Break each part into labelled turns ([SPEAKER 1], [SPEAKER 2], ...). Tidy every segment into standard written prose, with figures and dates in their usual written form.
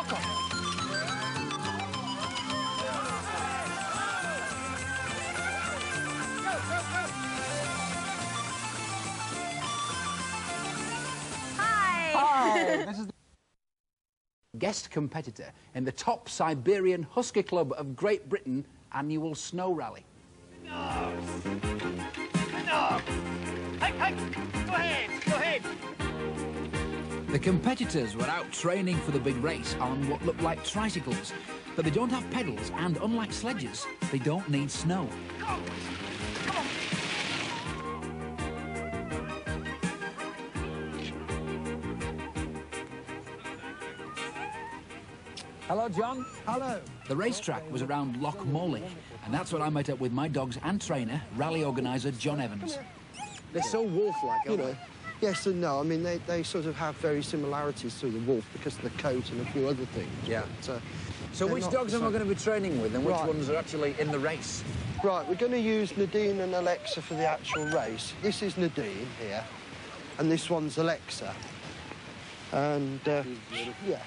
[SPEAKER 1] Walk on.
[SPEAKER 2] Hi, this is the guest competitor in the top Siberian Husky Club of Great Britain annual snow rally.
[SPEAKER 1] No. No. Hey, go ahead.
[SPEAKER 2] The competitors were out training for the big race on what looked like tricycles, but they don't have pedals and, unlike sledges, they don't need snow.
[SPEAKER 1] Come on.
[SPEAKER 2] Hello, John.
[SPEAKER 3] Hello.
[SPEAKER 2] The racetrack was around Loch Morley, and that's where I met up with my dogs and trainer, rally organiser John Evans. They're so wolf-like, aren't they?
[SPEAKER 3] Yes and no. I mean, they sort of have very similarities to the wolf because of the coat and a few other things.
[SPEAKER 2] Yeah.
[SPEAKER 3] But,
[SPEAKER 2] so which dogs am I going to be training with, and which ones are actually in the race?
[SPEAKER 3] Right, we're going to use Nadine and Alexa for the actual race. This is Nadine here, and this one's Alexa. And, yeah.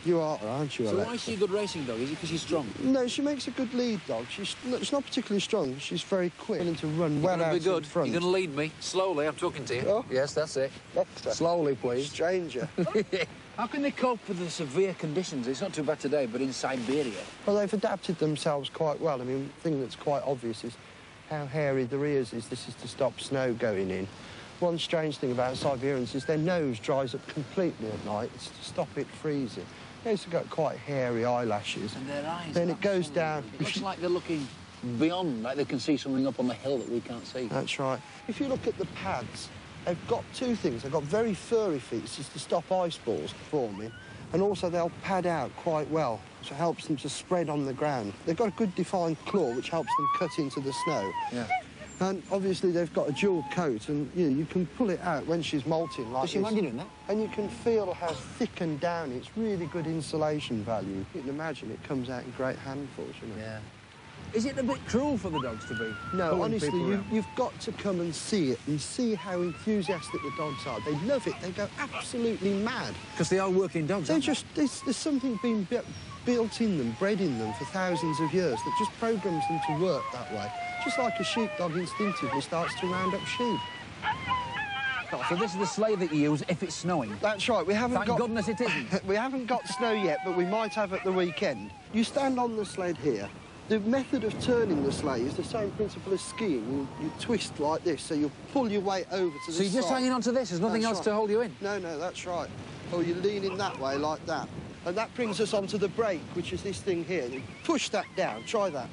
[SPEAKER 3] You are, aren't you,
[SPEAKER 2] So
[SPEAKER 3] Alexa?
[SPEAKER 2] why is she a good racing dog? Is it because she's strong?
[SPEAKER 3] No, she makes a good lead dog. She's not particularly strong. She's very quick and to run well out in front.
[SPEAKER 2] You're going to lead me slowly. I'm talking to you.
[SPEAKER 3] Oh.
[SPEAKER 2] Yes, that's it.
[SPEAKER 3] Alexa.
[SPEAKER 2] Slowly, please.
[SPEAKER 3] Stranger.
[SPEAKER 2] How can they cope with the severe conditions? It's not too bad today, but in Siberia.
[SPEAKER 3] Well, they've adapted themselves quite well. I mean, the thing that's quite obvious is how hairy their ears is. This is to stop snow going in. One strange thing about Siberians is their nose dries up completely at night. It's to stop it freezing. They've got quite hairy eyelashes.
[SPEAKER 2] And their eyes.
[SPEAKER 3] Then it goes down.
[SPEAKER 2] It looks like they're looking beyond, like they can see something up on the hill that we can't see.
[SPEAKER 3] That's right. If you look at the pads, they've got two things. They've got very furry feet, this is to stop ice balls forming, and also they'll pad out quite well, which helps them to spread on the ground. They've got a good defined claw, which helps them cut into the snow.
[SPEAKER 2] Yeah.
[SPEAKER 3] And obviously they've got a dual coat, and you can pull it out when she's molting like
[SPEAKER 2] Does she
[SPEAKER 3] this.
[SPEAKER 2] mind you doing that?
[SPEAKER 3] And you can feel how thick and downy. It's really good insulation value. You can imagine it comes out in great handfuls, you know.
[SPEAKER 2] Yeah. Is it a bit cruel for the dogs to be?
[SPEAKER 3] No, honestly, you've got to come and see it and see how enthusiastic the dogs are. They love it. They go absolutely mad.
[SPEAKER 2] Because they are working dogs,
[SPEAKER 3] They're just, there's something being built in them, bred in them for thousands of years that just programs them to work that way. Just like a sheepdog instinctively starts to round up sheep.
[SPEAKER 2] So this is the sleigh that you use if it's snowing?
[SPEAKER 3] That's right. We haven't
[SPEAKER 2] Thank goodness it isn't.
[SPEAKER 3] We haven't got snow yet, but we might have at the weekend. You stand on the sled here. The method of turning the sleigh is the same principle as skiing. You twist like this, so you pull your weight over to the side.
[SPEAKER 2] So you're just hanging on to this? There's nothing else to hold you in?
[SPEAKER 3] No, that's right. Or you're leaning that way like that. And that brings us onto the brake, which is this thing here. You push that down. Try that.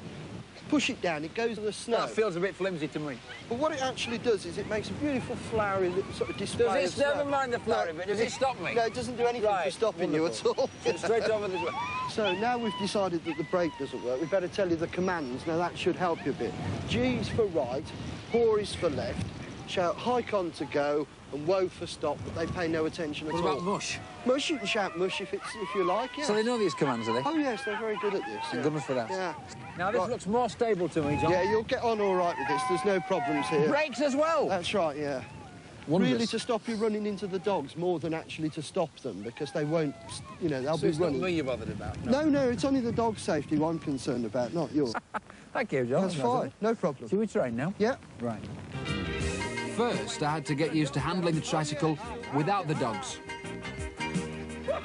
[SPEAKER 3] Push it down, it goes in the snow.
[SPEAKER 2] That feels a bit flimsy to me.
[SPEAKER 3] But what it actually does is it makes a beautiful flowery little sort of display
[SPEAKER 2] Does it, never mind the flowery bit, does it stop me?
[SPEAKER 3] No, it doesn't do anything for stopping you at all.
[SPEAKER 2] Straight over this way.
[SPEAKER 3] So now we've decided that the brake doesn't work, we better tell you the commands. Now that should help you a bit. G is for right, H is for left, shout hike on to go, and woe for stop, but they pay no attention at all.
[SPEAKER 2] What about mush?
[SPEAKER 3] Mush, you can shout mush if you like, yeah.
[SPEAKER 2] So they know these commands, are they?
[SPEAKER 3] Oh, yes, they're very good at this.
[SPEAKER 2] Thank goodness for that.
[SPEAKER 3] Yeah.
[SPEAKER 2] Now, this looks more stable to me, John.
[SPEAKER 3] Yeah, you'll get on all right with this. There's no problems here.
[SPEAKER 2] Brakes as well?
[SPEAKER 3] That's right, yeah.
[SPEAKER 2] Wondrous.
[SPEAKER 3] Really to stop you running into the dogs more than actually to stop them, because they won't, you know, they'll
[SPEAKER 2] So
[SPEAKER 3] be
[SPEAKER 2] it's
[SPEAKER 3] running.
[SPEAKER 2] not me you're bothered about?
[SPEAKER 3] No, it's only the dog's safety I'm concerned about, not yours.
[SPEAKER 2] Thank you, John.
[SPEAKER 3] That's fine, no problem.
[SPEAKER 2] Should we train now?
[SPEAKER 3] Yeah.
[SPEAKER 2] Right. First, I had to get used to handling the tricycle without the dogs.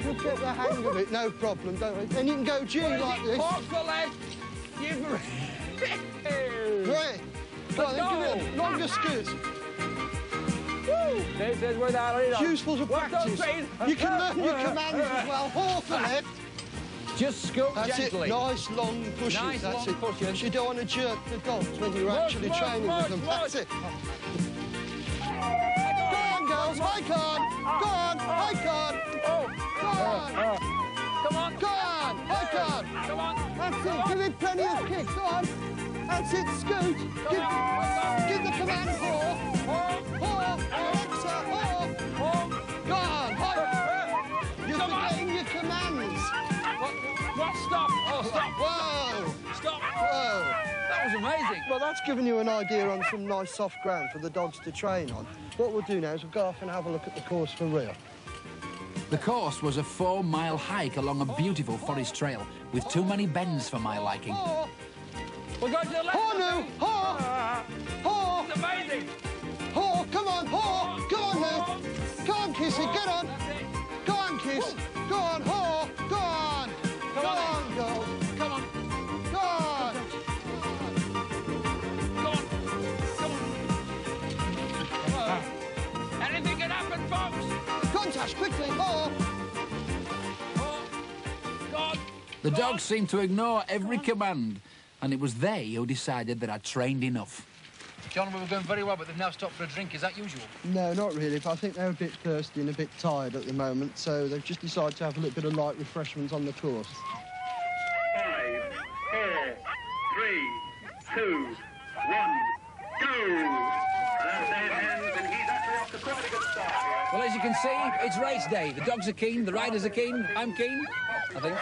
[SPEAKER 3] You'll get the hang of it, no problem, don't worry. And you can go G like this.
[SPEAKER 2] Pause for left.
[SPEAKER 3] Great. Go on, then give it a longer scoot.
[SPEAKER 2] This is without it.
[SPEAKER 3] It's useful to practice. You can learn your commands as well. Hold for left.
[SPEAKER 2] Just scoop
[SPEAKER 3] That's
[SPEAKER 2] gently.
[SPEAKER 3] it, nice long pushes,
[SPEAKER 2] Nice
[SPEAKER 3] that's
[SPEAKER 2] long
[SPEAKER 3] it.
[SPEAKER 2] pushes.
[SPEAKER 3] You don't want to jerk the dogs when you're actually training with them. That's it. Go on, girls, hike on! Go on, hike on! Go on!
[SPEAKER 2] Come on.
[SPEAKER 3] Go on, hike on!
[SPEAKER 2] Come on.
[SPEAKER 3] That's it, give it plenty of kicks, go on! That's it, scoot! Give the command paw! Alexa, go on, hike! You're forgetting your commands!
[SPEAKER 2] What? Stop! Oh, stop!
[SPEAKER 3] Whoa!
[SPEAKER 2] Stop!
[SPEAKER 3] Whoa!
[SPEAKER 2] That was amazing.
[SPEAKER 3] Well, that's given you an idea on some nice soft ground for the dogs to train on. What we'll do now is we'll go off and have a look at the course for real.
[SPEAKER 2] The course was a 4-mile hike along a beautiful forest trail with too many bends for my liking.
[SPEAKER 1] Oh. We're going to the left.
[SPEAKER 3] Oh, no! Oh! Oh!
[SPEAKER 1] It's amazing.
[SPEAKER 3] Oh, come on! Oh! Go on now! Go on, Kissy, get on! Go on, Kiss! Go on! Oh! Go on! Go on, girl!
[SPEAKER 1] Come on.
[SPEAKER 3] Go on!
[SPEAKER 1] Come on. Come on. Anything can happen, folks.
[SPEAKER 3] Go on, Tash, quickly! Oh!
[SPEAKER 1] Oh. God.
[SPEAKER 2] The dogs seemed to ignore every command, and it was they who decided that I'd trained enough.
[SPEAKER 4] John, we were going very well, but they've now stopped for a drink. Is that usual?
[SPEAKER 3] No, not really, but I think they're a bit thirsty and a bit tired at the moment, so they've just decided to have a little bit of light refreshments on the course.
[SPEAKER 5] 5, 4, 3, 2, 1, go! That's their hands, and he's actually off to quite a good start here.
[SPEAKER 2] Well, as you can see, it's race day. The dogs are keen, the riders are keen, I'm keen, I think.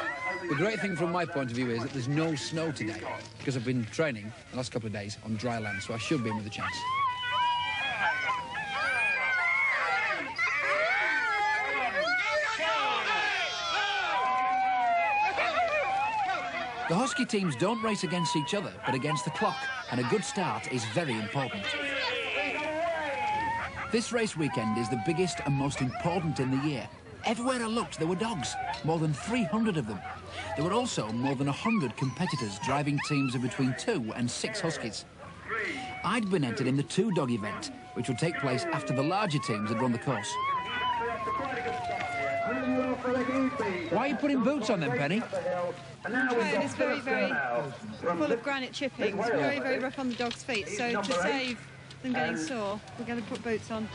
[SPEAKER 2] The great thing from my point of view is that there's no snow today, because I've been training the last couple of days on dry land, so I should be in with a chance. The Husky teams don't race against each other, but against the clock, and a good start is very important. This race weekend is the biggest and most important in the year. Everywhere I looked, there were dogs, more than 300 of them. There were also more than 100 competitors driving teams of between 2 and 6 Huskies. I'd been entered in the 2-dog event, which would take place after the larger teams had run the course. Why are you putting boots on them, Penny?
[SPEAKER 6] It's very, very full of granite chippings, very, very rough on the dog's feet. So to save them getting sore, we're going to put boots on.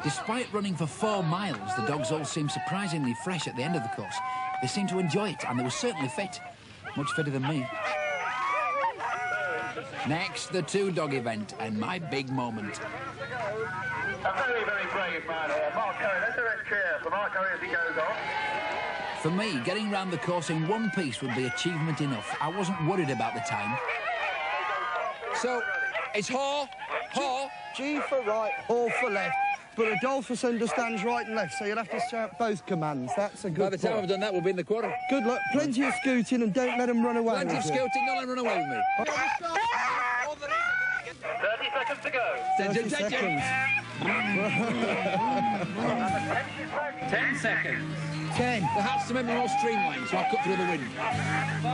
[SPEAKER 2] Despite running for 4 miles, the dogs all seemed surprisingly fresh at the end of the course. They seemed to enjoy it, and they were certainly fit. Much fitter than me. Next, the 2-dog event, and my big moment.
[SPEAKER 5] A very, very brave man here. Mark Curry, let's do a cheer for Mark Curry as he goes off.
[SPEAKER 2] For me, getting round the course in one piece would be achievement enough. I wasn't worried about the time. So, it's haw, haw.
[SPEAKER 3] G for right, haw for left. But Adolphus understands right and left, so you'll have to shout both commands. That's a good
[SPEAKER 2] By the time I've done that, we'll be in the quarter.
[SPEAKER 3] Good luck. Plenty of scooting, and don't let them run away.
[SPEAKER 2] Plenty of scooting, don't let them run away with me.
[SPEAKER 5] 30 seconds to go.
[SPEAKER 3] 30 seconds.
[SPEAKER 5] 10 seconds.
[SPEAKER 3] 10.
[SPEAKER 2] The hats to make me more streamlined, so I'll cut through the wind.
[SPEAKER 5] 5,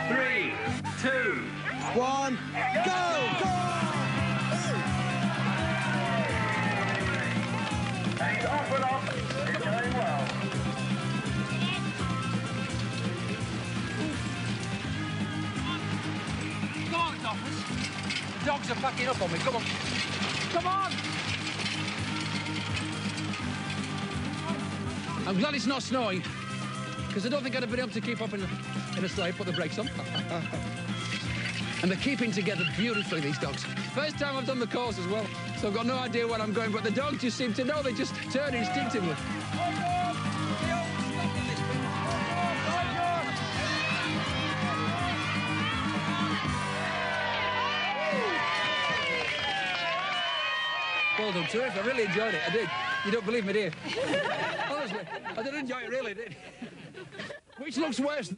[SPEAKER 5] 4, 3, 2,
[SPEAKER 3] 1, go!
[SPEAKER 5] and he's off and off. It's going well.
[SPEAKER 4] Go on, Adolphus. The dogs are backing up on me. Come on. Come on!
[SPEAKER 2] I'm glad it's not snowing, because I don't think I'd have been able to keep up in a sleigh, put the brakes on. And they're keeping together beautifully, these dogs. First time I've done the course as well, so I've got no idea where I'm going, but the dogs just seem to know, they just turn instinctively. Well done, terrific. I really enjoyed it. I did. You don't believe me, do you? Honestly, I did enjoy it, really, did. Which looks worse?